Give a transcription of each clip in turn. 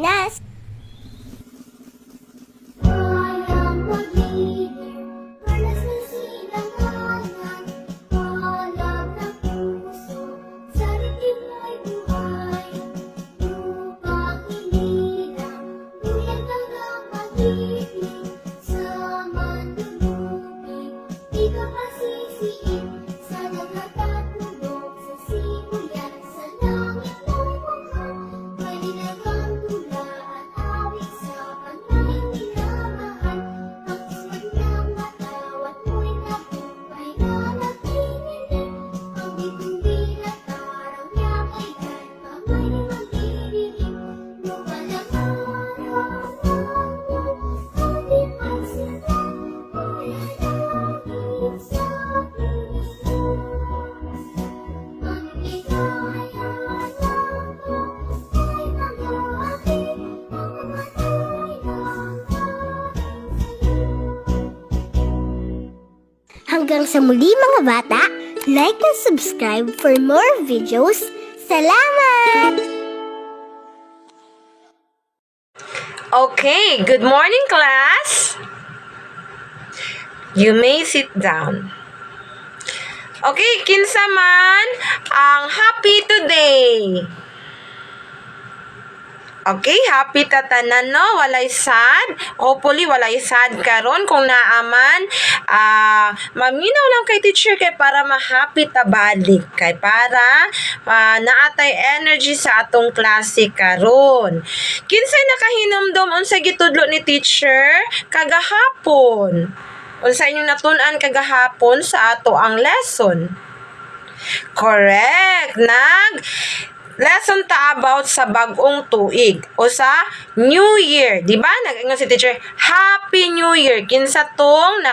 Pilipinas. Hanggang sa muli mga bata, like and subscribe for more videos. Salamat! Okay, good morning class. You may sit down. Okay, kinsa man ang happy today? Okay, happy tatanan no, walay sad. Hopefully walay sad karon kung naaman. Maminaw lang kay teacher kay para ma-happy ta balik kay para naatay energy sa atong klase karon. Kinsay nakahinumdom unsay gitudlo ni teacher kagahapon? Unsa inyong natun-an kagahapon sa ato ang lesson? Correct. Lesson ta about sa bag-ong tuig o sa New Year. Di ba? Nag-ingon si teacher, Happy New Year. Kinsa tong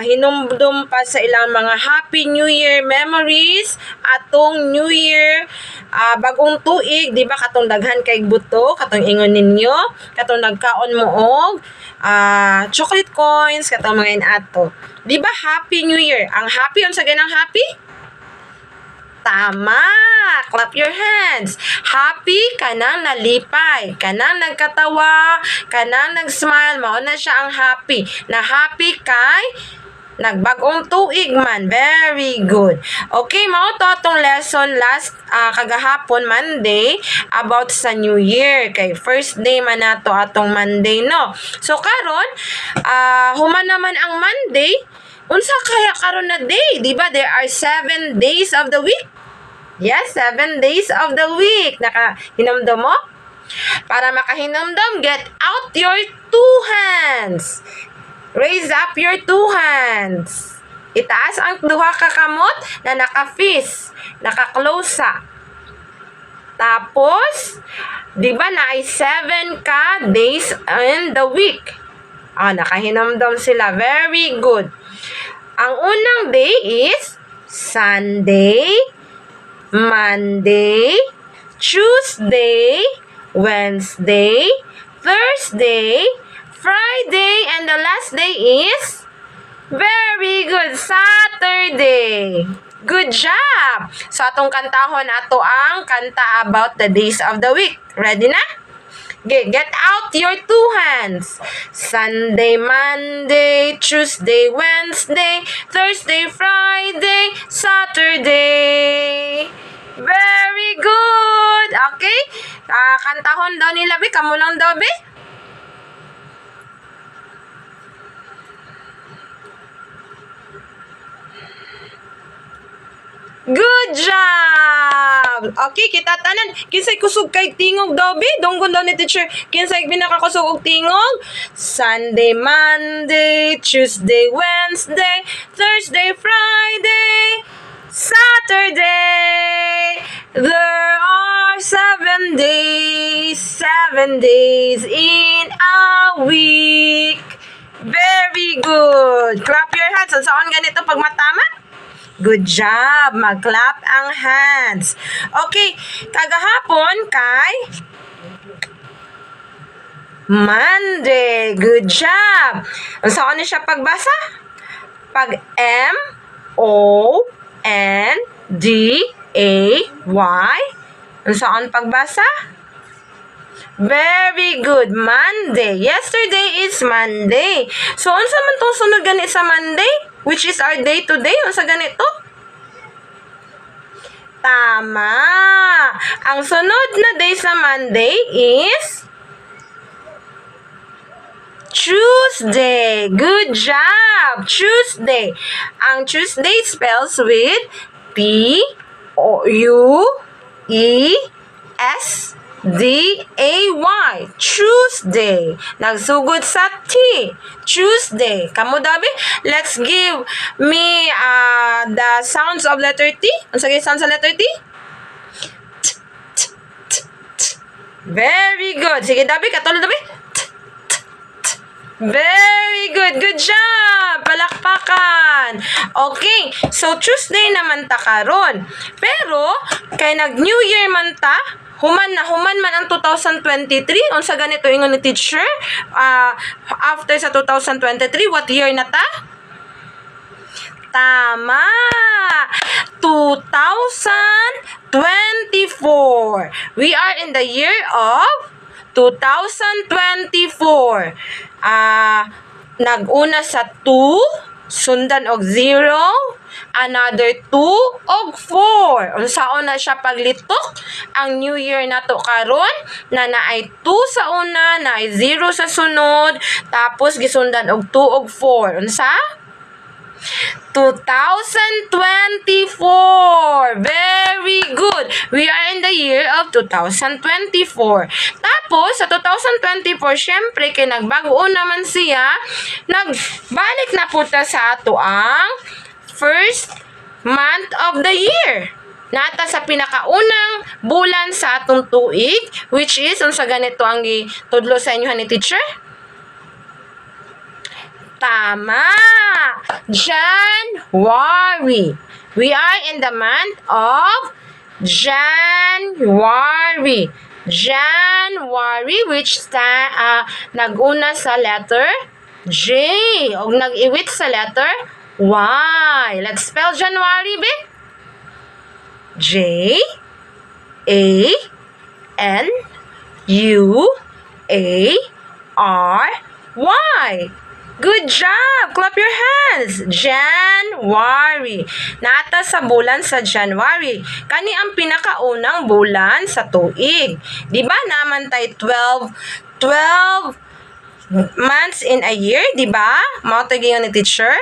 hinumdum pa sa ilang mga Happy New Year memories atong New Year bag-ong tuig. Di ba? Katong daghan kay buto, katong ingon ninyo, katong nagkaon mo og chocolate coins, katong mga inato. Di ba? Happy New Year. Ang happy, unsa ganang happy? Tama! Clap your hands. Happy, kanang nalipay. Kanang nagkatawa. Kanang nag-smile. Mao na siya ang happy. Na happy kay nagbagong tuig man. Very good. Okay, mao to atong lesson last kagahapon, Monday, about sa New Year. Kay first day man nato atong Monday, no? So, karon, human naman ang Monday. Unsa kaya karon na day? Diba? There are 7 days of the week. Yes, 7 days of the week. Nakahinumdum mo? Para makahinumdum, get out your 2 hands. Raise up your 2 hands. Itaas ang duha ka kamot na naka-fist, naka-close sa. Tapos, di ba na ay 7 ka days in the week? Nakahinumdum sila. Very good. Ang unang day is Sunday, Monday, Tuesday, Wednesday, Thursday, Friday, and the last day is very good, Saturday. Good job! So, atong kantahon ato ang kanta about the days of the week. Ready na? Get out your 2 hands. Sunday, Monday, Tuesday, Wednesday, Thursday, Friday, Saturday. Very good. Okay? Kantahon daw nila, Bi. Kamu lang daw, Bi. Good job! Okay, kita tanan. Kinsay kusog kay tingog daw, Bi? Dunggon daw ni teacher. Kinsay pinakakusog og tingog? Sunday, Monday, Tuesday, Wednesday, Thursday, Friday, Saturday. There are 7 days in a week. Very good. Clap your hands. Saan ganito pag matama? Good job. Mag-clap ang hands. Okay. Kagahapon kay Monday. Good job. Saan niya siya pagbasa? Pag M-O-N-D-A-Y. Saan pagbasa? Very good. Monday. Yesterday is Monday. So, unsa man tong sunod gani sa Monday? Which is our day today? Unsa ganito? Tama. Ang sunod na day sa Monday is Tuesday. Good job. Tuesday. Ang Tuesday spells with Tuesday. Tuesday. Nagsugod sa T. Tuesday. Kamu dabi? Let's give me the sounds of letter T. Ano sa sounds sa letter T? Very good. Sige dabi, katulad dabi. Very good. Good job. Palakpakan. Okay. So, Tuesday naman ta karon. Pero, kay nag-New Year man ta, human man ang 2023. Unsa ganito ingon ni teacher? After sa 2023, what year na ta? Tama. 2024. We are in the year of 2024. Nag-una sa 2, sundan og 0, another 2 og 4. Unsaon na siya paglitok? Ang New Year na to karon na naay 2 sa una, naay 0 sa sunod, tapos gisundan og 2 og 4. Unsa? 2024. Very good. We are in the year of 2024. Tapos, sa 2024, syempre, kay nagbago naman siya, nagbalik na po ta sa ato ang first month of the year. Nata sa pinakaunang bulan sa atong tuig, which is, unsa ganito ang tudlo sa inyo ni teacher? Tama! January. We are in the month of January. January, which nag-una sa letter J. O nag-iwit sa letter Y. Let's spell January, be. January. Good job! Clap your hands! January. Nata sa bulan sa January. Kani ang pinakaunang bulan sa tuig. Di ba naman tayo 12 months in a year, di ba? Mao tayo ni teacher?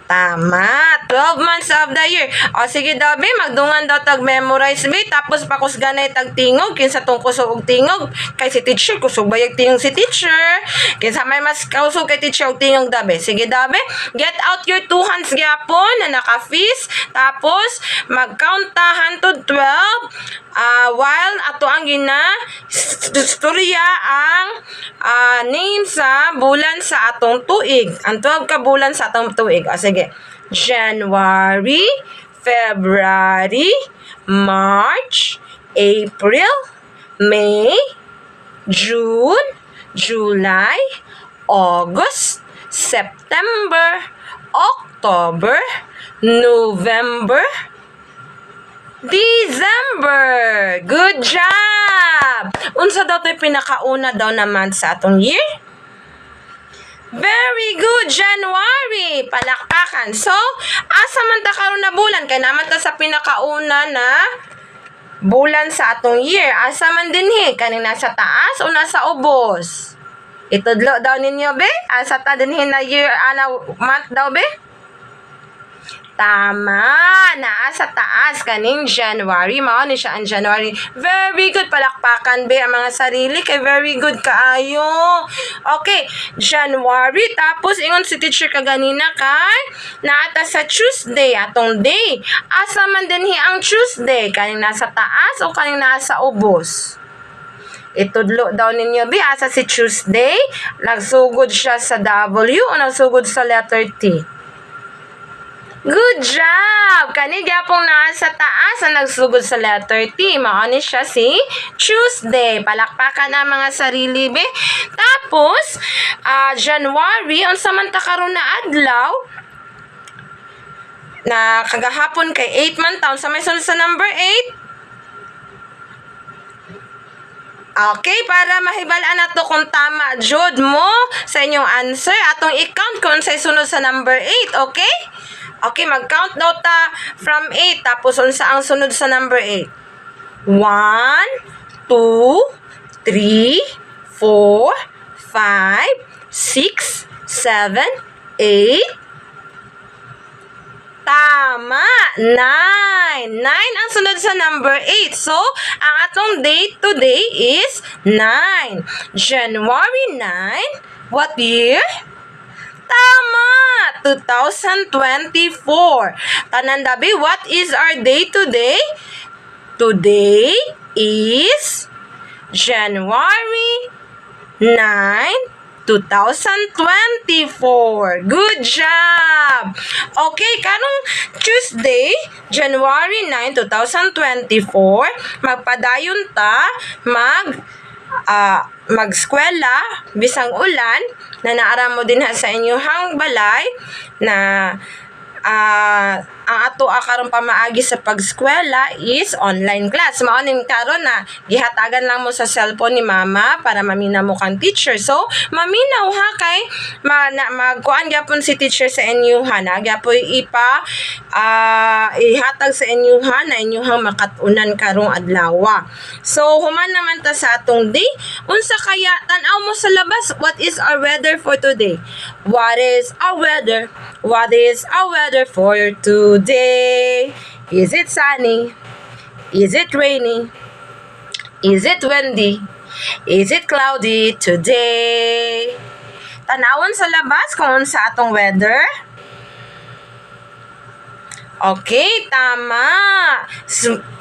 Tama. 12 months of the year. O sige daw, be, magdungan daw tag-memorize, be. Tapos pakusganay tag-tingog. Kinsa tong kusog og tingog. Kay si teacher, kusog bayag tingog si teacher. Kinsa may mas kusog kay teacher og tingog daw, be. Sige daw, be. Get out your 2 hands gyapon na naka-fist. Tapos, mag-count ta hantod 12. While ato ang storya ang name sa bulan sa atong tuig. Ang 12 ka bulan sa atong tuig. Sige. January, February, March, April, May, June, July, August, September, October, November, December. Good job! Unsa daw tayo pinakauna daw naman sa atong year? Very good, January. Palakpakan. So, asa man ta karon na bulan? Kay naman ta sa pinakauna na bulan sa atong year. Asa man dinhi? Kaning nasa taas o nasa ubos? Itudlo daw ninyo, be? Asa ta dinhi na year, month daw, be? Tama. Naa sa taas kaning January. Mao ni siya ang January. Very good. Palakpakan, be, ang mga sarili. Kay very good kaayo. Okay. January. Tapos, ingon si teacher kaganina kay naata sa Tuesday. Atong day. Asa man dinhi ang Tuesday? Kaning nasa taas o kaning nasa ubos? Itudlo daw ninyo, be. Asa si Tuesday? Nagsugod siya sa W o nagsugod sa letter T? Good job! Kani gyapong naa sa taas ang nagsugod sa letter T. Mao ni siya si Tuesday. Palakpakan ang mga sarili, be. Tapos, January, unsa man ta karon na adlaw? Na kagahapon kay 8 man taon. Sa may sunod sa number 8? Okay, para mahibalaan na to kung tama jud mo sa inyong answer, atong i-count kung sa sunod sa number 8, okay? Okay, mag-count daw ta from 8, tapos unsa ang sunod sa number 8? 1, 2, 3, 4, 5, 6, 7, 8. Tama! 9! 9 ang sunod sa number 8. So, ang atong date today is 9. January 9. What year? Tama! 2024. Tanandabi, what is our day today? Today is January 9, 2024. Good job! Okay, karong Tuesday, January 9, 2024, magpadayon ta mag-eskwela bisang ulan na naara mo din sa inyong balay na ang ato karong pamaagi sa pag-eskwela is online class. Mao karon na gihatagan lang mo sa cellphone ni mama para maminaw mo kang teacher. So, maminaw ha kay magkuan gyapon si teacher sa inyo ha na gyapon ihatag sa inyo ha na inyong makatunan karong adlaw. So, human naman ta sa atong day. Unsa kaya tan-aw mo sa labas? What is our weather for today? What is our weather? What is our weather for today? Is it sunny? Is it rainy? Is it windy? Is it cloudy today? Tanawon sa labas kung sa atong weather. Okay, tama.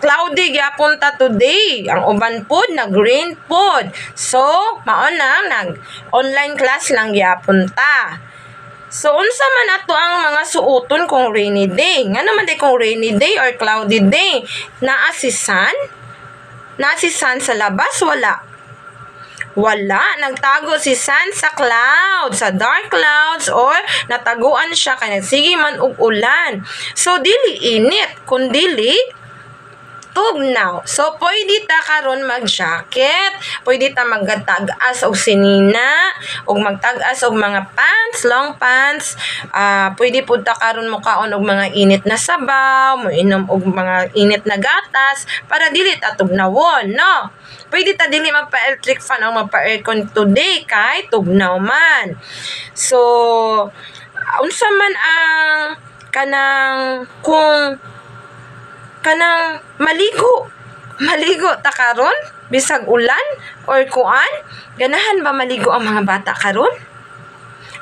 Cloudy gyapon ta today. Ang uban pod nag-rain pod. So, mao na nag-online class lang gyapon ta. So, unsa man ato ang mga suoton kung rainy day? Nga naman day kung rainy day or cloudy day? Naa si sun? Naa si sun sa labas? Wala. Wala. Nagtago si sun sa clouds, sa dark clouds, or nataguan siya kay nagsige man og ulan. So, dili init, kun dili tugnaw. So, pwede ta karon mag-jacket, pwede ta magtag-as og sinina, og magtag-as og mga pants, long pants. Pwede pud ta karon mo kaon og mga init na sabaw, mo inom og mga init na gatas para dili ta tugnawon, no? Pwede ta dili magpa-electric fan o magpa-aircon today kay tugnaw man. So, unsa man ang kanang maligo ta karon bisag ulan or kuan, ganahan ba maligo ang mga bata karon?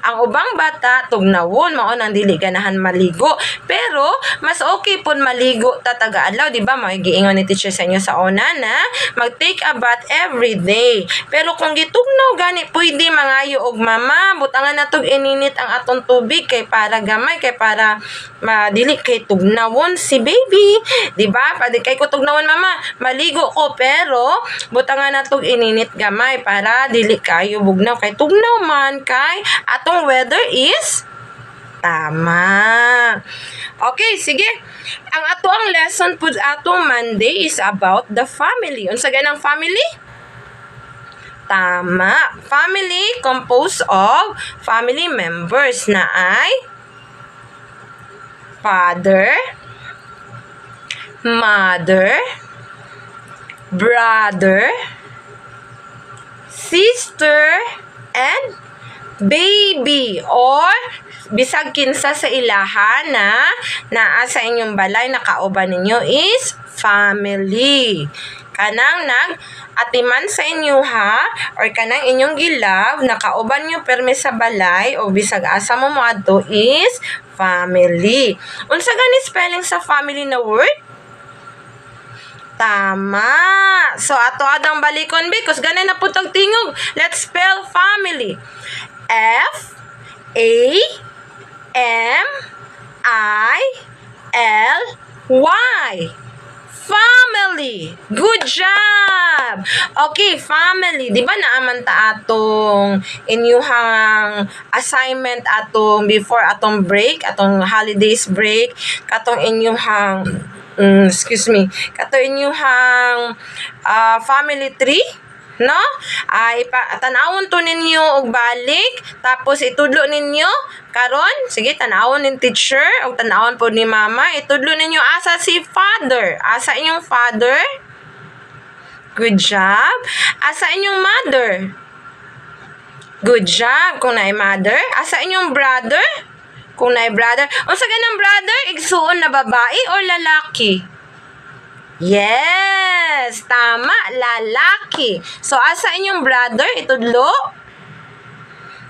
Ang ubang bata tugnawon mao nang dili ganahan maligo, pero mas okay pud maligo ta taga-adlaw, di ba? May giingon ni teacher sa inyo sa una na mag-take a bath every day. Pero kung gitugnaw gani pwede mangayo og mama, butangan natog ininit ang atong tubig kay para gamay, kay para madili kay tugnawon si baby, di ba? Pwede kay ko tugnawon mama, maligo ko pero butangan natog ininit gamay para dili kayo bugnaw kay tugnaw man kay atong weather is tama. Okay, sige. Ang ato ang lesson po atong Monday is about the family. Unsa ganang family? Tama. Family composed of family members na ay father, mother, brother, sister, and baby, or bisag kinsa sa ilaha na naa sa inyong balay na kauban ninyo is family. Kanang nag-atiman sa inyo ha, or kanang inyong gilav na kauban nyo perme sa balay o bisag asa mo moadto is family. Unsa gani spelling sa family na word? Tama. So ato adang balikon because ganay na putog tingog. Let's spell family. F-A-M-I-L-Y. Family. Good job. Okay, family. Di ba naaman ta atong inyuhang assignment atong before atong break, atong holidays break, katong inyuhang katong inyuhang family tree. No? Ay tanawon to ninyo og balik, tapos itudlo ninyo karon. Sige, tanawon ning teacher og tanawon po ni mama. Itudlo ninyo asa si father. Asa inyong father? Good job. Asa inyong mother? Good job. Kung naay mother, asa inyong brother? Kung naay brother, unsa ganang brother? Igsuon na babae or lalaki? Yes, tama, lalaki. So asa inyong brother? Itudlo.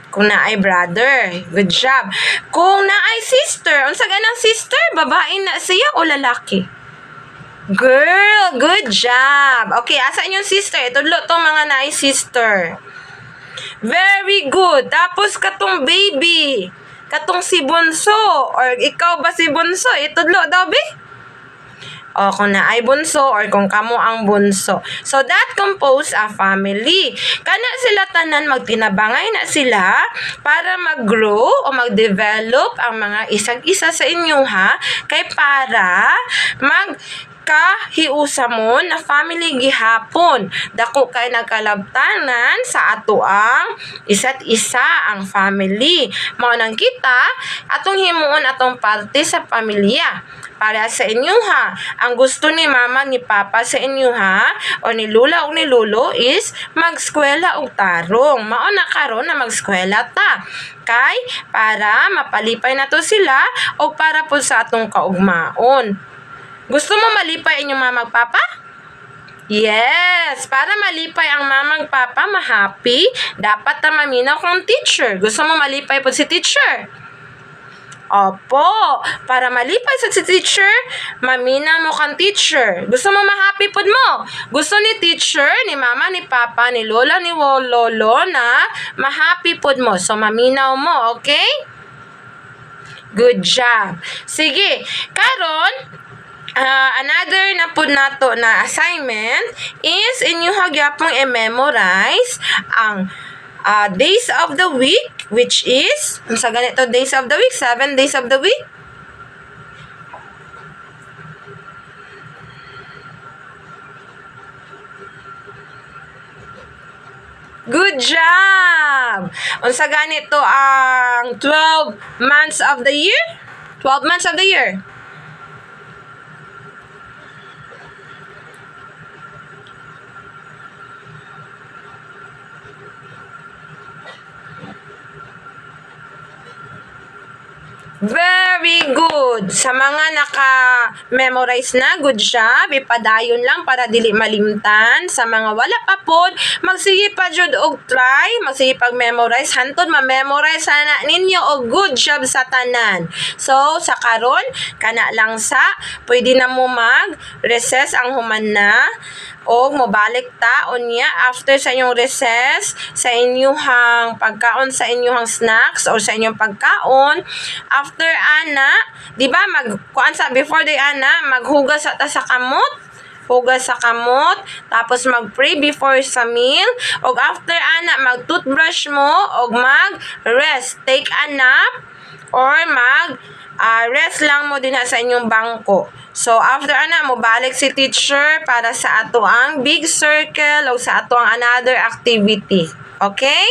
Kung naay brother, good job. Kung naay sister, unsa ganang sister? Babae na siya o lalaki? Girl, good job. Okay, asa inyong sister? Itudlo tong mga naay sister. Very good. Tapos katong baby, katong si bunso, or ikaw ba si bunso? Itudlo daw, be? O kung naay bunso or kung kamo ang bunso. So that compose a family. Kana sila tanan magtinabangay na sila para mag-grow o mag-develop ang mga isang-isa sa inyo ha, kay para kahiusa mo na family gihapon. Dako kay nagkalabtanan sa atoang isa't isa ang family. Mao nang kita atong himuon atong parte sa pamilya. Para sa inyo ha, ang gusto ni mama ni papa sa inyo ha, o ni lula o ni lulo is magskwela og tarong. Mao na karon na magskwela ta. Kay para mapalipay na to sila o para po sa atong kaugmaon. Gusto mo malipay inyong mamang papa? Yes, para malipay ang mamang papa, ma-happy, dapat na maminaw kung teacher. Gusto mo malipay po si teacher? Opo, para malipay sa si teacher, maminaw mo kang teacher. Gusto mo ma-happy po mo? Gusto ni teacher, ni mama, ni papa, ni lola, ni lolo na ma-happy po mo. So, maminaw mo, okay? Good job. Sige, karon, another na po nato na assignment is inyo hagyapong i-memorize ang days of the week, which is, sa ganito days of the week, 7 days of the week. Good job! Unsa ganito ang 12 months of the year? 12 months of the year. Very good. Sa mga naka-memorize na, good job. Ipadayon lang para dili malimtan. Sa mga wala pa po, magsige pa jud og try, magsige pag-memorize. Hantod ma-memorize sana ninyo og good job sa tanan. So, sa karon, kana lang sa, pwede na mo mag-recess ang human na o mobalik ta unya after sa inyong recess, sa inyong pagkaon, sa inyong snacks or sa inyong pagkaon. After ana, di ba kuan sa before day ana, maghugas ta sa kamot. Hugas sa kamot, tapos mag-pray before sa meal, og after ana mag-toothbrush mo og mag-rest, take a nap or rest lang mo din sa inyong bangko. So, after ana, mo balik si teacher para sa ato ang big circle o sa ato ang another activity. Okay?